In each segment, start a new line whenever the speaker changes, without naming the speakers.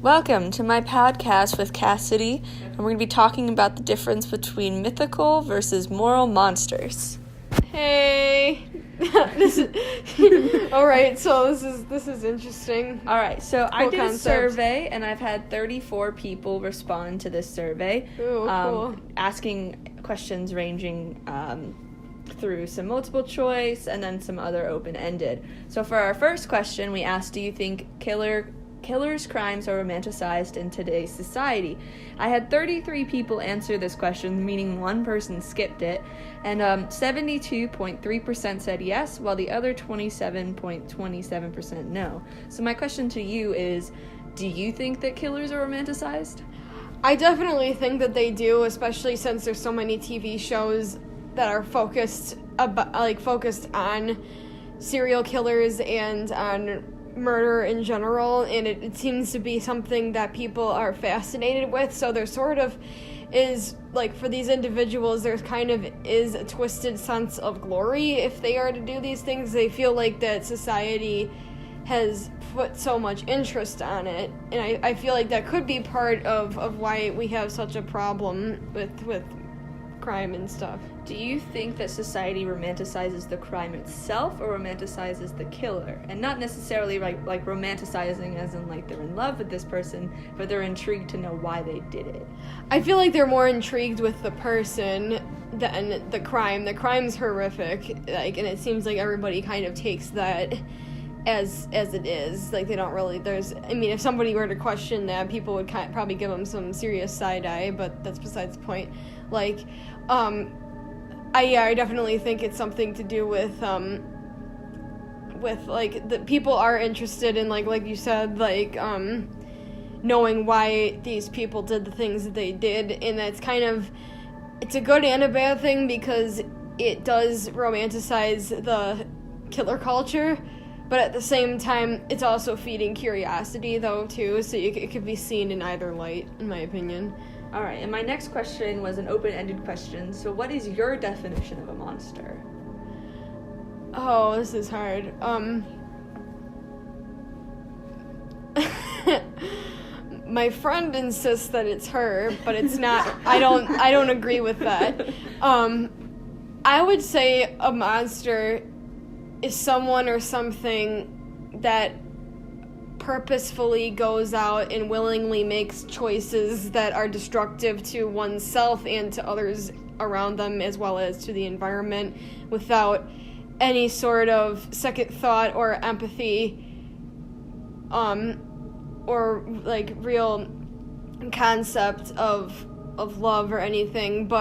Welcome to my podcast with Cassidy, and we're going to be talking about the difference between mythical versus moral monsters.
Hey, all right. So this is interesting.
All right, so I did
concept.
a survey, and I've had 34 people respond to this survey,
Cool.
asking questions ranging through some multiple choice and then some other open-ended. So for our first question, we asked, do you think killers' crimes are romanticized in today's society? I had 33 people answer this question, meaning one person skipped it, and 72.3% said yes, while the other 27.27% no. So my question to you is, do you think that killers are romanticized?
I definitely think that they do, especially since there's so many TV shows that are focused on serial killers and on murder in general, and it seems to be something that people are fascinated with. So there sort of is, like, for these individuals, there's kind of is a twisted sense of glory if they are to do these things. They feel like that society has put so much interest on it, and I feel like that could be part of why we have such a problem with crime and stuff.
Do you think that society romanticizes the crime itself or romanticizes the killer? And not necessarily like romanticizing as in like they're in love with this person, but they're intrigued to know why they did it.
I feel like they're more intrigued with the person than the crime. The crime's horrific, and it seems like everybody kind of takes that as it is. Like, they don't really, if somebody were to question that, people would probably give them some serious side eye, but that's besides the point. Like, I definitely think it's something to do with like, the people are interested in, like you said, like, knowing why these people did the things that they did, and that's kind of, it's a good and a bad thing, because it does romanticize the killer culture, but at the same time, it's also feeding curiosity, though, too, so it could be seen in either light, in my opinion.
All right, and my next question was an open-ended question. So what is your definition of a monster?
Oh, this is hard. My friend insists that it's her, but it's not. I don't agree with that. I would say a monster is someone or something that purposefully goes out and willingly makes choices that are destructive to oneself and to others around them, as well as to the environment, without any sort of second thought or empathy, or like real concept of love or anything,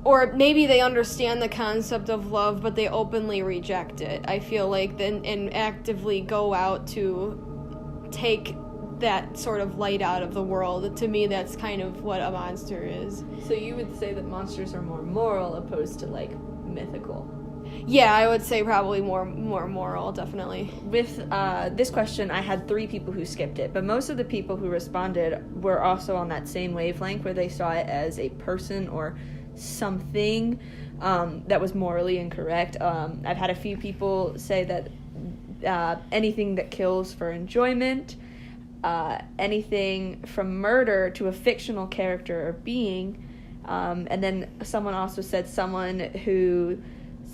or maybe they understand the concept of love, but they openly reject it. I feel like and actively go out to take that sort of light out of the world. To me, that's kind of what a monster is.
So you would say that monsters are more moral opposed to, like, mythical?
Yeah, I would say probably more moral, definitely.
With this question, I had 3 people who skipped it, but most of the people who responded were also on that same wavelength, where they saw it as a person or something that was morally incorrect. I've had a few people say that anything that kills for enjoyment, anything from murder to a fictional character or being, and then someone also said someone whose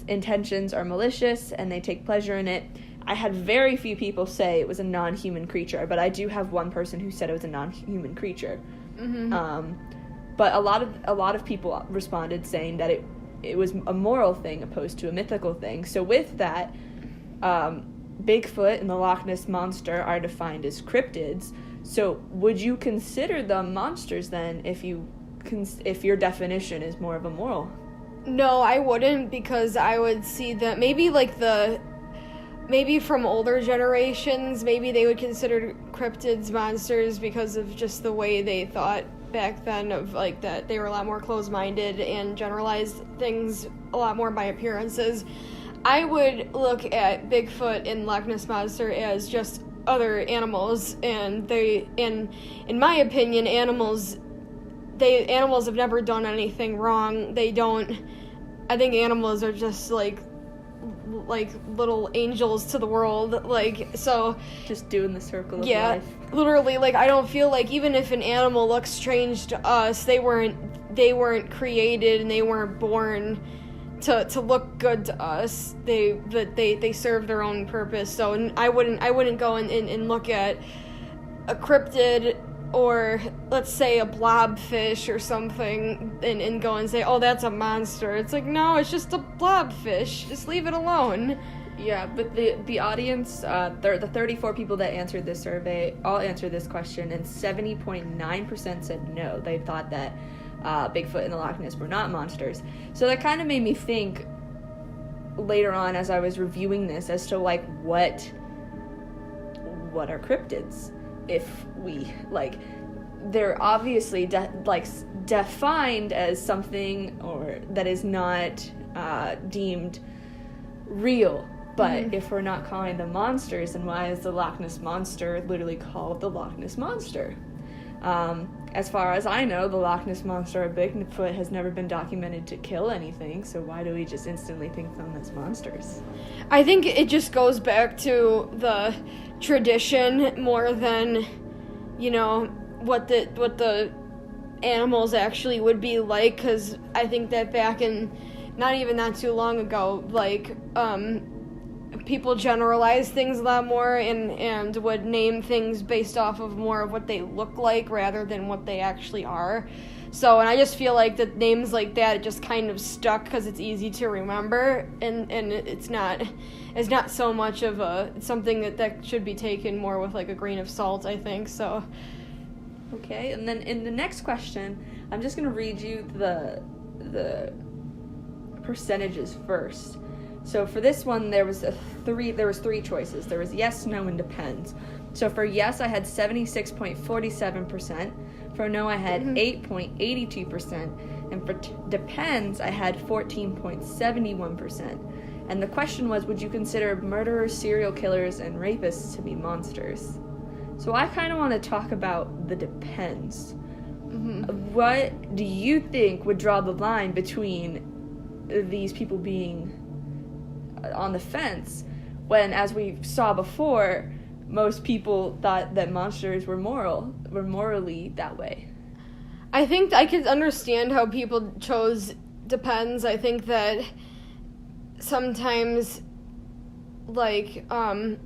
intentions are malicious and they take pleasure in it. I had very few people say it was a non-human creature, but I do have one person who said it was a non-human creature. Mm-hmm. But a lot of people responded saying that it was a moral thing opposed to a mythical thing. So with that, Bigfoot and the Loch Ness Monster are defined as cryptids. So would you consider them monsters then if your definition is more of a moral?
No, I wouldn't, because I would see that maybe from older generations, maybe they would consider cryptids monsters because of just the way they thought back then, of like that they were a lot more closed-minded and generalized things a lot more by appearances. I would look at Bigfoot and Loch Ness Monster as just other animals, and in my opinion, animals have never done anything wrong. I think animals are just like little angels to the world, like, so
just doing the circle of
yeah,
life.
Literally, like, I don't feel like even if an animal looks strange to us, they weren't created and they weren't born to look good to us. They serve their own purpose. So I wouldn't go and look at a cryptid or, let's say, a blobfish or something and go and say, oh, that's a monster. It's like, no, it's just a blobfish. Just leave it alone.
Yeah, but the audience, the 34 people that answered this survey all answered this question, and 70.9% said no. They thought that Bigfoot and the Loch Ness were not monsters. So that kind of made me think later on as I was reviewing this as to, like, what are cryptids? If we, like, they're obviously defined as something or that is not deemed real. But if we're not calling them monsters, then why is the Loch Ness Monster literally called the Loch Ness Monster? As far as I know, the Loch Ness Monster or Bigfoot has never been documented to kill anything, so why do we just instantly think them as monsters?
I think it just goes back to the tradition more than, you know, what the animals actually would be like, because I think that back in not even that too long ago, like, people generalize things a lot more and would name things based off of more of what they look like rather than what they actually are. So, and I just feel like that names like that, it just kind of stuck because it's easy to remember, and it's not so much of something that should be taken more with, like, a grain of salt, I think, so.
Okay, and then in the next question, I'm just going to read you the percentages first. So for this one, there was three choices. There was yes, no, and depends. So for yes, I had 76.47%. For no, I had 8.82%. And for depends, I had 14.71%. And the question was, would you consider murderers, serial killers, and rapists to be monsters? So I kind of want to talk about the depends. What do you think would draw the line between these people being on the fence when, as we saw before, most people thought that monsters were morally that way?
I think I could understand how people chose depends. I think that sometimes, like, I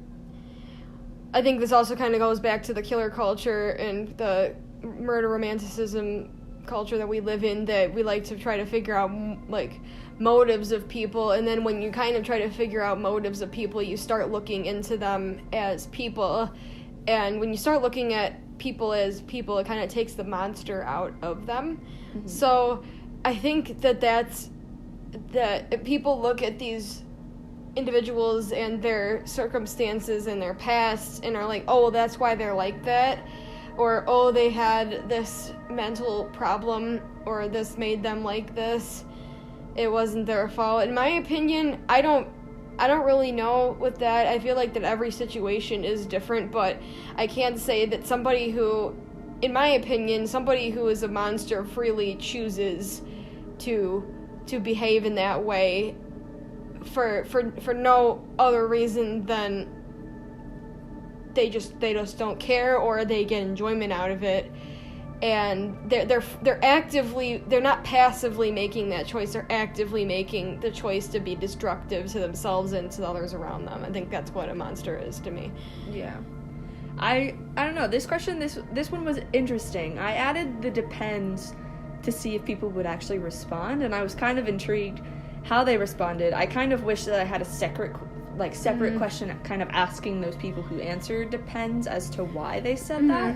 think this also kind of goes back to the killer culture and the murder romanticism culture that we live in, that we like to try to figure out, like, motives of people, and then when you kind of try to figure out motives of people, you start looking into them as people, and when you start looking at people as people, it kind of takes the monster out of them. So I think that if people look at these individuals and their circumstances and their past and are like, oh, well, that's why they're like that, or oh, they had this mental problem, or this made them like this, it wasn't their fault. In my opinion, I don't really know with that. I feel like that every situation is different, but I can't say that somebody who, in my opinion, somebody who is a monster freely chooses to behave in that way for no other reason than they just don't care, or they get enjoyment out of it. And they're not passively making that choice. They're actively making the choice to be destructive to themselves and to others around them. I think that's what a monster is to me.
Yeah. I don't know. This question, this one was interesting. I added the depends to see if people would actually respond, and I was kind of intrigued how they responded. I kind of wish that I had a separate question kind of asking those people who answered depends as to why they said that.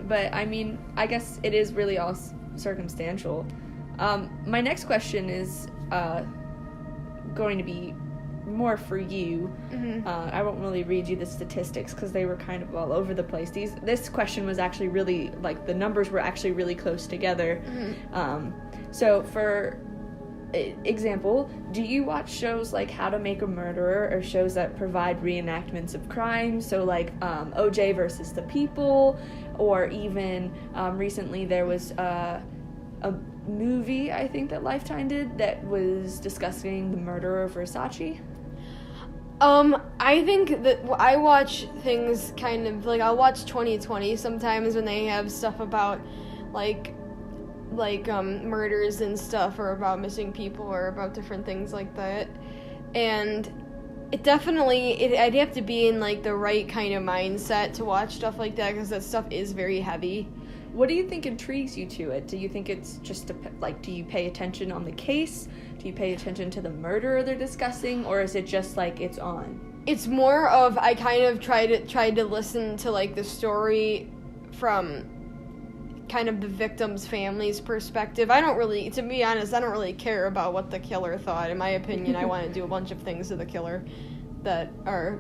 But, I mean, I guess it is really all circumstantial. My next question is going to be more for you. I won't really read you the statistics because they were kind of all over the place. This question was actually really, like, the numbers were actually really close together. So, for example, do you watch shows like How to Make a Murderer, or shows that provide reenactments of crime? So, like, OJ versus the People, or even recently there was movie, I think, that Lifetime did that was discussing the murder of Versace?
I think that I watch things kind of, like, I'll watch 2020 sometimes when they have stuff about, like, murders and stuff, or about missing people, or about different things like that. And it definitely, I'd have to be in, like, the right kind of mindset to watch stuff like that, because that stuff is very heavy.
What do you think intrigues you to it? Do you think it's just, do you pay attention on the case? Do you pay attention to the murder they're discussing? Or is it just, like, it's on?
It's more of, I kind of tried to listen to, like, the story from kind of the victim's family's perspective. To be honest, I don't really care about what the killer thought. In my opinion, I want to do a bunch of things to the killer that are...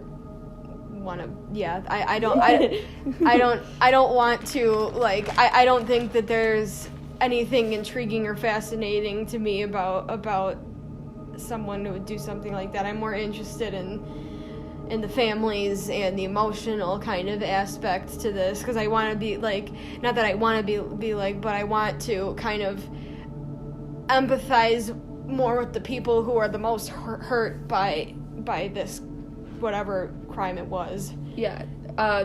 I don't want to, like, I don't think that there's anything intriguing or fascinating to me about someone who would do something like that. I'm more interested in the families and the emotional kind of aspect to this, because I want to be, like, not that I want to be like, but I want to kind of empathize more with the people who are the most hurt by this whatever crime it was.
Yeah.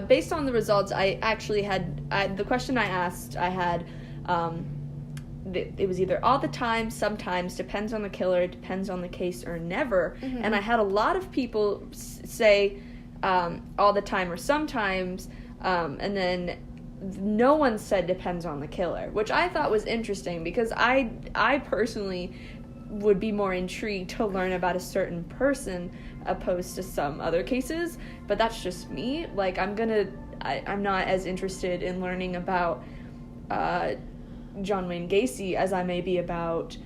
Based on the results, I actually had the question I asked, I had it was either all the time, sometimes, depends on the killer, depends on the case, or never. Mm-hmm. And I had a lot of people say all the time or sometimes, and then no one said depends on the killer, which I thought was interesting, because I personally would be more intrigued to learn about a certain person opposed to some other cases, but that's just me. Like, I'm not as interested in learning about John Wayne Gacy as I may be about,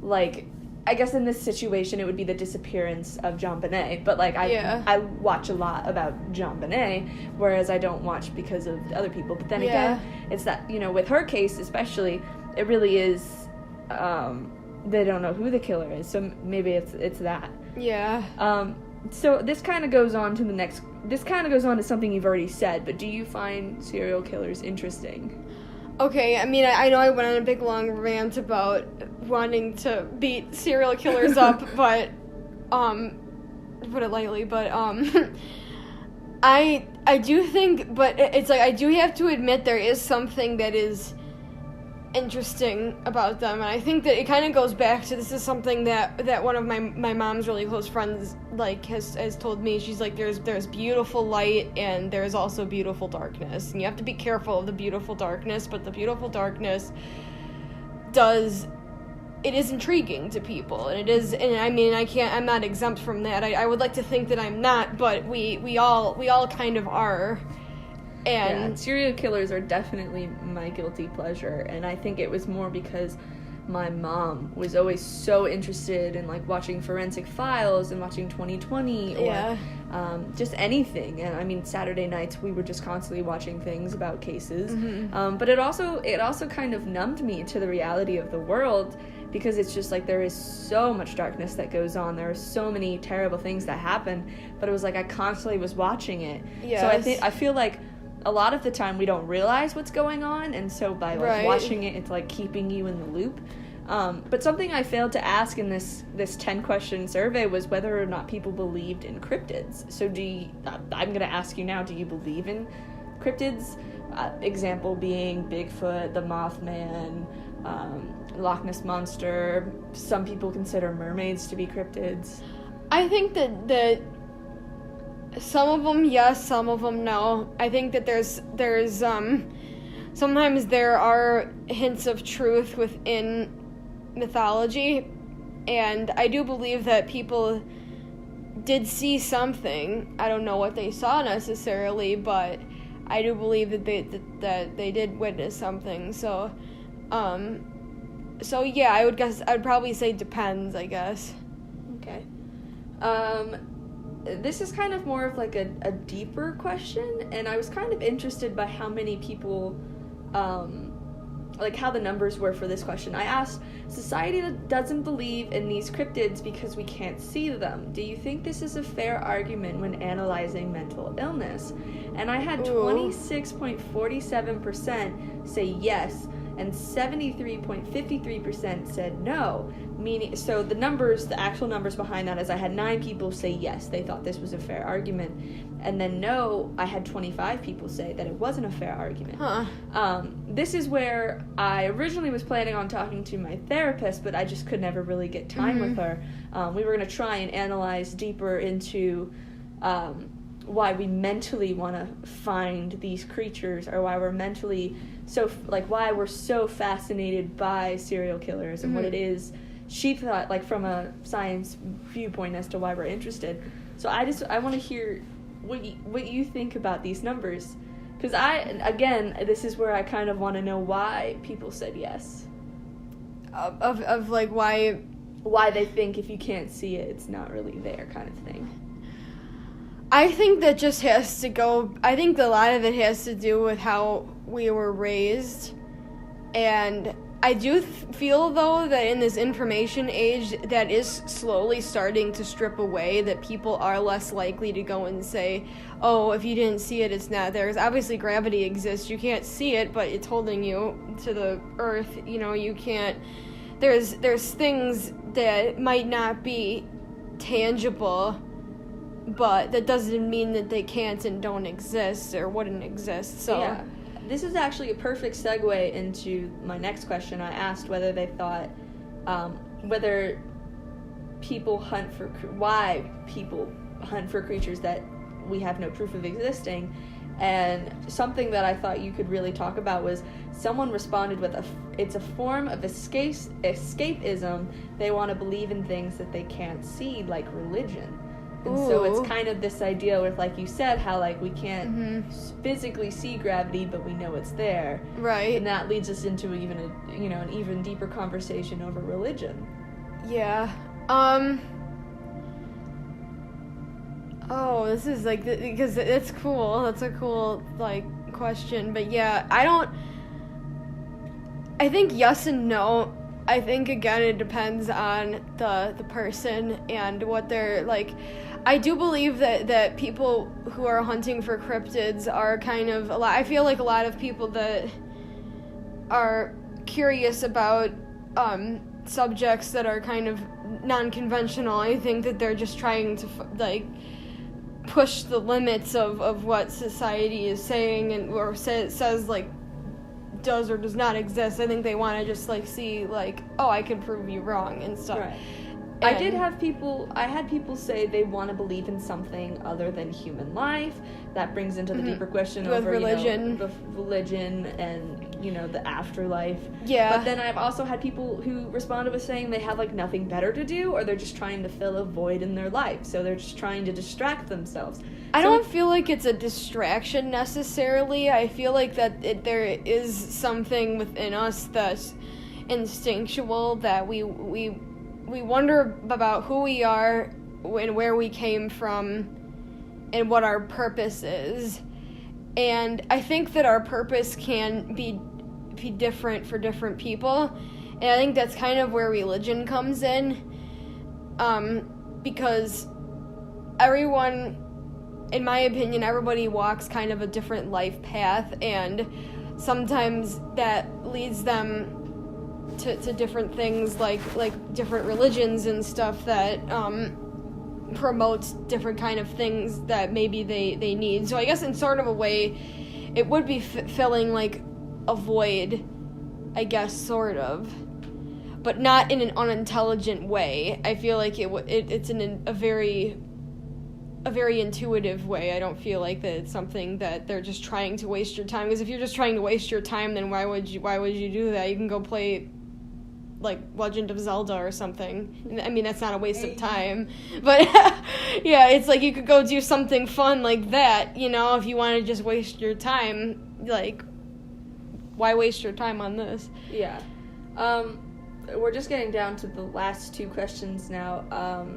like, I guess in this situation it would be the disappearance of John Bonet, but, like, I watch a lot about John Bonet, whereas I don't watch because of other people. But then again, it's that, with her case especially, it really is, they don't know who the killer is, so maybe it's that.
Yeah.
So this kind of goes on to something you've already said, but do you find serial killers interesting?
Okay, I mean, I know I went on a big long rant about wanting to beat serial killers up, but, to put it lightly, but, I do think, but it's like, I do have to admit there is something that is interesting about them, and I think that it kind of goes back to, this is something that one of my mom's really close friends, like, has told me. She's like, there's beautiful light, and there's also beautiful darkness, and you have to be careful of the beautiful darkness, but the beautiful darkness it is intriguing to people, and it is, and I mean, I'm not exempt from that. I would like to think that I'm not, but we all kind of are. And
serial killers are definitely my guilty pleasure, and I think it was more because my mom was always so interested in, like, watching Forensic Files and watching 2020 or just anything. And I mean, Saturday nights we were just constantly watching things about cases. Mm-hmm. But it also kind of numbed me to the reality of the world, because it's just like there is so much darkness that goes on. There are so many terrible things that happen, but it was like I constantly was watching it. Yes. So I feel like a lot of the time we don't realize what's going on, and so by watching it, it's like keeping you in the loop. But something I failed to ask in this 10-question survey was whether or not people believed in cryptids. So I'm going to ask you now, do you believe in cryptids? Example being Bigfoot, the Mothman, Loch Ness Monster. Some people consider mermaids to be cryptids.
I think that some of them yes, some of them no. I think that there's sometimes there are hints of truth within mythology, and I do believe that people did see something. I don't know what they saw necessarily, but I do believe that they did witness something. So yeah, I'd probably say depends, I guess.
Okay. This is kind of more of like a deeper question, and I was kind of interested by how many people like how the numbers were for this question. I asked, society that doesn't believe in these cryptids because we can't see them. Do you think this is a fair argument when analyzing mental illness? And I had 26.47% say yes, and 73.53% said no. Meaning, so the actual numbers behind that is I had 9 people say yes, they thought this was a fair argument, and then no, I had 25 people say that it wasn't a fair argument. This is where I originally was planning on talking to my therapist, but I just could never really get time with her. We were going to try and analyze deeper into why we mentally want to find these creatures, or why we're mentally why we're so fascinated by serial killers and what it is she thought, like, from a science viewpoint as to why we're interested. So I want to hear what you think about these numbers, because this is where I kind of want to know why people said yes.
Of like why
they think if you can't see it, it's not really there, kind of thing.
I think that just has to go. I think a lot of it has to do with how we were raised, and I do feel, though, that in this information age that is slowly starting to strip away, that people are less likely to go and say, oh, if you didn't see it, it's not there. 'Cause obviously gravity exists. You can't see it, but it's holding you to the earth. You know, you can't... There's things that might not be tangible, but that doesn't mean that they can't and don't exist or wouldn't exist. So
yeah. This is actually a perfect segue into my next question. I asked whether they thought, why people hunt for creatures that we have no proof of existing. And something that I thought you could really talk about was someone responded with it's a form of escapism. They want to believe in things that they can't see, like religion. And so it's kind of this idea with, like you said, how, like, we can't physically see gravity, but we know it's there.
Right.
And that leads us into an even deeper conversation over religion.
Yeah. Oh, this is, like, because it's cool. That's a cool, like, question. But, yeah, I think yes and no. I think, again, it depends on the person and what they're, like... I do believe that people who are hunting for cryptids are kind of... I feel like a lot of people that are curious about subjects that are kind of non-conventional, I think that they're just trying to, like, push the limits of what society is saying or says, like, does or does not exist. I think they want to just, like, see, like, oh, I can prove you wrong and stuff.
Right. I had people say they want to believe in something other than human life. That brings into the deeper question
with
over
religion.
Religion and, the afterlife.
Yeah.
But then I've also had people who responded with saying they have, like, nothing better to do, or they're just trying to fill a void in their life. So they're just trying to distract themselves.
I don't feel like it's a distraction necessarily. I feel like that there is something within us that's instinctual, that we wonder about who we are and where we came from and what our purpose is. And I think that our purpose can be different for different people. And I think that's kind of where religion comes in. Because everyone, in my opinion, everybody walks kind of a different life path, and sometimes that leads them to different things, like different religions and stuff that promotes different kind of things that maybe they need. So I guess in sort of a way, it would be filling, like, a void, I guess, sort of, but not in an unintelligent way. I feel like it's in a very intuitive way. I don't feel like that it's something that they're just trying to waste your time. Because if you're just trying to waste your time, then why would you do that? You can go play, like, Legend of Zelda or something. I mean, that's not a waste of time. But, yeah, it's like you could go do something fun like that, if you want to just waste your time. Like, why waste your time on this?
Yeah. We're just getting down to the last 2 questions now.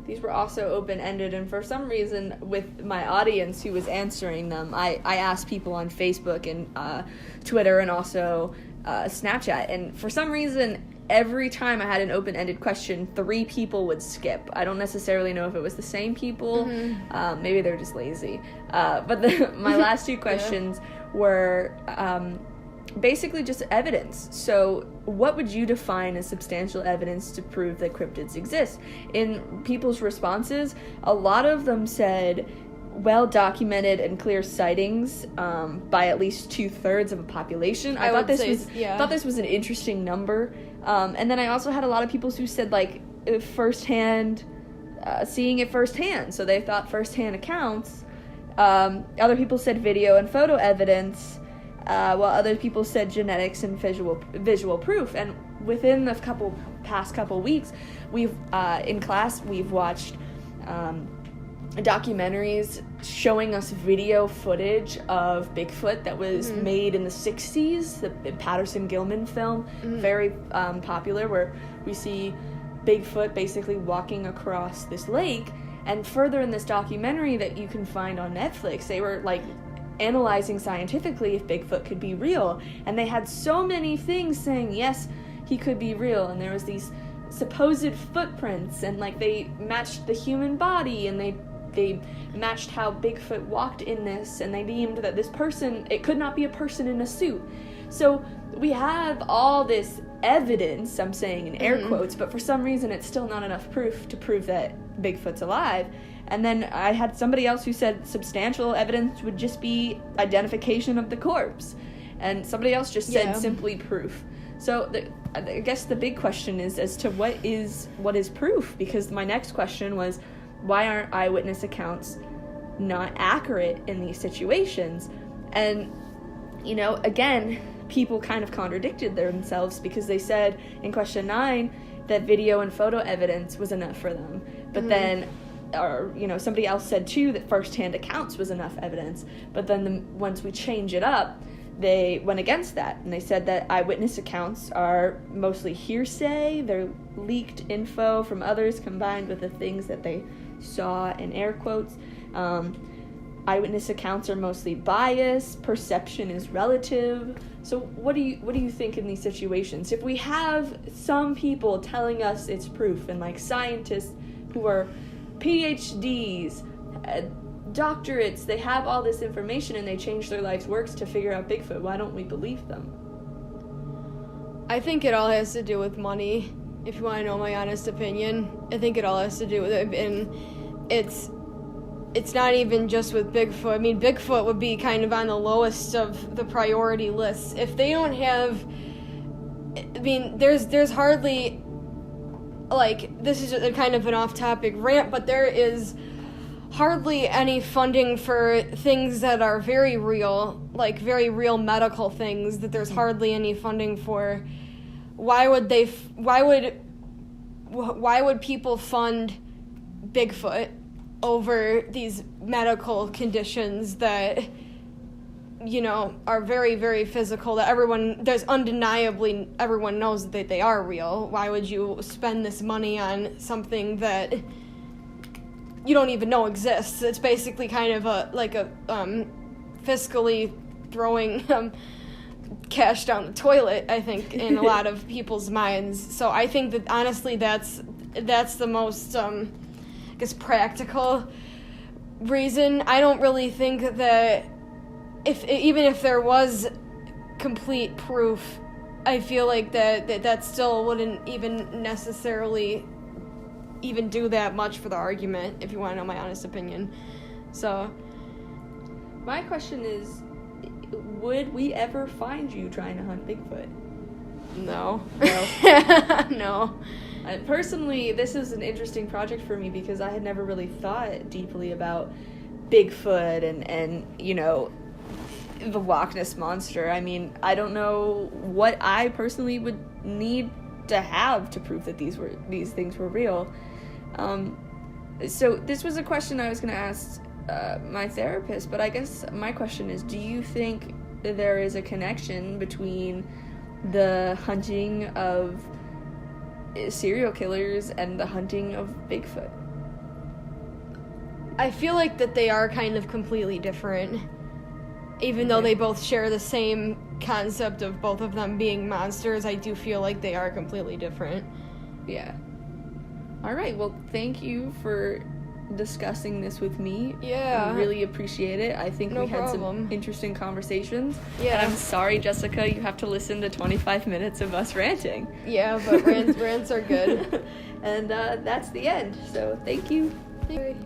These were also open-ended, and for some reason, with my audience who was answering them, I asked people on Facebook and Twitter and also Snapchat, and for some reason, every time I had an open-ended question, 3 people would skip. I don't necessarily know if it was the same people. Maybe they're just lazy. But my last 2 questions were basically just evidence. So what would you define as substantial evidence to prove that cryptids exist? In people's responses, a lot of them said well-documented and clear sightings by at least 2/3 of a population. I thought this was an interesting number. And then I also had a lot of people who said, like, firsthand, seeing it firsthand. So they thought firsthand accounts. Other people said video and photo evidence, while other people said genetics and visual proof. And within the past couple weeks, we've in class we've watched documentaries showing us video footage of Bigfoot that was made in the 60s, the Patterson-Gilman film, very popular, where we see Bigfoot basically walking across this lake. And further in this documentary that you can find on Netflix, they were like analyzing scientifically if Bigfoot could be real, and they had so many things saying yes, he could be real. And there was these supposed footprints, and like they matched the human body, and they matched how Bigfoot walked in this, and they deemed that this person, it could not be a person in a suit. So we have all this evidence, I'm saying in air quotes, but for some reason it's still not enough proof to prove that Bigfoot's alive. And then I had somebody else who said substantial evidence would just be identification of the corpse, and somebody else just said simply proof. So I guess the big question is as to what is proof, because my next question was, why aren't eyewitness accounts not accurate in these situations? And, you know, again, people kind of contradicted themselves, because they said in question 9 that video and photo evidence was enough for them. But then, or, you know, somebody else said too that firsthand accounts was enough evidence. But then once we change it up, they went against that, and they said that eyewitness accounts are mostly hearsay. They're leaked info from others combined with the things that they saw in air quotes. Eyewitness accounts are mostly biased. Perception is relative. So what do you think in these situations? If we have some people telling us it's proof, and like scientists who are PhDs, doctorates, they have all this information and they change their life's works to figure out Bigfoot, why don't we believe them?
I think it all has to do with money, if you want to know my honest opinion. I think it all has to do with it, and it's not even just with Bigfoot. I mean, Bigfoot would be kind of on the lowest of the priority list. If they don't have, I mean, there's hardly, like, this is a kind of an off-topic rant, but there is hardly any funding for things that are very real, like very real medical things, that there's hardly any funding for. Why would people fund Bigfoot over these medical conditions that, you know, are very, very physical, that everyone knows that they are real? Why would you spend this money on something that you don't even know exists? It's basically kind of fiscally throwing cash down the toilet, I think, in a lot of people's minds. So I think that honestly that's the most I guess practical reason. I don't really think that even if there was complete proof, I feel like that still wouldn't even necessarily even do that much for the argument, if you want to know my honest opinion. So
my question is, would we ever find you trying to hunt Bigfoot?
No. No.
Personally, this is an interesting project for me because I had never really thought deeply about Bigfoot and you know, the Loch Ness Monster. I mean, I don't know what I personally would need to have to prove that these things were real. So this was a question I was going to ask my therapist, but I guess my question is, do you think there is a connection between the hunting of serial killers and the hunting of Bigfoot?
I feel like that they are kind of completely different. even though they both share the same concept of both of them being monsters, I do feel like they are completely different.
Yeah. All right, well, thank you for discussing this with me.
Yeah.
I really appreciate it. I think we had some interesting conversations.
Yeah.
And I'm sorry, Jessica, you have to listen to 25 minutes of us ranting.
Yeah, but rants are good.
And that's the end. So thank you.
Bye.